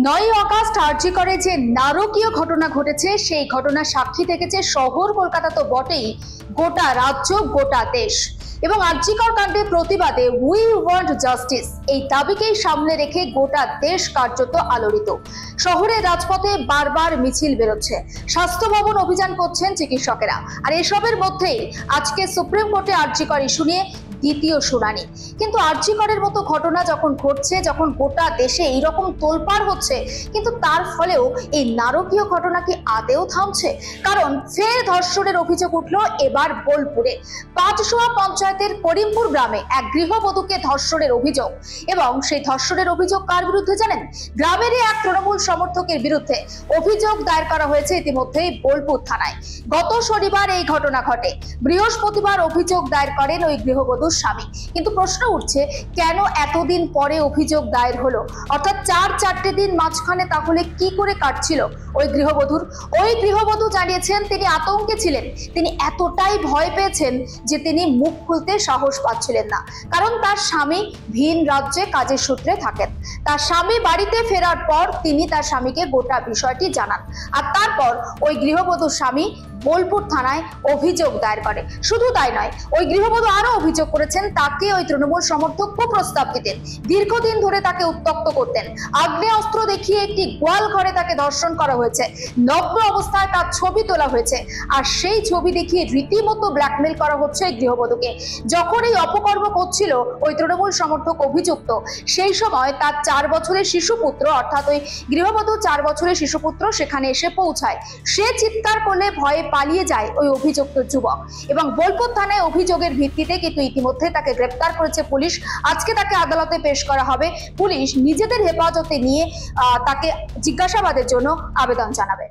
9 August আরজি করে যে নারকীয় ঘটনা ঘটেছে সেই ঘটনার সাক্ষী থেকেছে শহর কলকাতা তো বটেই, গোটা রাজ্য গোটা দেশ। এবং আরজিকর কাণ্ডের প্রতিবাদে উই ওয়ান্ট জাস্টিস এই দাবিকেই সামনে রেখে গোটা দেশ কার্যত আলোড়িত। শহরের রাজপথে বারবার মিছিল বেরোচ্ছে, স্বাস্থ্য ভবন অভিযান করছেন চিকিৎসকেরা। আর এসবের মধ্যেই আজকে সুপ্রিম কোর্টে আরজিকর ইস্যু নিয়ে দ্বিতীয় শুনানি। কিন্তু আরজিকরের মতো ঘটনা যখন ঘটছে, যখন গোটা দেশে এইরকম তোলপাড় হচ্ছে, কিন্তু তার ফলেও এই নারকীয় ঘটনা কি আদেও থামছে? কারণ ফের ধর্ষণের অভিযোগ উঠলো এবার বোলপুরে। পাঁচশোয়া পঞ্চায়েতের করিমপুর গ্রামে এক গৃহবধূকে ধর্ষণের অভিযোগ। এবং সেই ধর্ষণের অভিযোগ কার বিরুদ্ধে জানেন? গ্রামেরই এক তৃণমূল সমর্থকের বিরুদ্ধে অভিযোগ দায়ের করা হয়েছে ইতিমধ্যেই বোলপুর থানায়। গত শনিবার এই ঘটনা ঘটে। বৃহস্পতিবার অভিযোগ দায়ের করেন ওই গৃহবধূর স্বামী। কিন্তু প্রশ্ন উঠছে, কেন এতদিন পরে অভিযোগ দায়ের হলো? অর্থাৎ চারটে দিন মাঝখানে তাহলে কি করে কাটছিল ওই গৃহবধূর? ওই গৃহবধূ জানিয়েছেন তিনি আতঙ্কে ছিলেন, তিনি এতটাই ভয় পেয়েছেন যে তিনি মুখ খুলতে সাহস পাচ্ছিলেন না। কারণ তার স্বামী ভিন রাজ্যে কাজের সূত্রে থাকেন। তার স্বামী বাড়িতে ফেরার পর তিনি তার স্বামীকে গোটা বিষয়টি জানান। আর তারপর ওই গৃহবধূর স্বামী বোলপুর থানায় অভিযোগ দায়ের করে। শুধু তাই নয়, ওই গৃহবধূ আরো অভিযোগ করেছেন তাকে ওই তৃণমূল সমর্থক কুপ্রস্তাব দিতেন, দীর্ঘদিন ধরে তাকে উত্ত্যক্ত করতেন, আগ্নেয়াস্ত্র দেখিয়ে একটি গোয়াল ঘরে তাকে ধর্ষণ করা হয়েছে, নগ্ন অবস্থায় তার ছবি তোলা হয়েছে। আর সেই ছবি দেখিয়ে রীতিমতো ব্ল্যাকমেল করা হচ্ছে এই গৃহবধূকে। যখন এই অপকর্ম করছিল ওই তৃণমূল সমর্থক অভিযুক্ত, সেই সময় তার 4 বছরের শিশুপুত্র, অর্থাৎ ওই গৃহবধূ 4 বছরের শিশুপুত্র সেখানে এসে পৌঁছায়। সে চিৎকার করলে ভয়ে পালিয়ে যায় ওই অভিযুক্ত যুবক। এবং বোলপুর থানায় অভিযোগের ভিত্তিতে কিন্তু ইতিমধ্যে তাকে গ্রেপ্তার করেছে পুলিশ। আজকে তাকে আদালতে পেশ করা হবে। পুলিশ নিজেদের হেফাজতে নিয়ে তাকে জিজ্ঞাসাবাদের জন্য আবেদন জানাবে।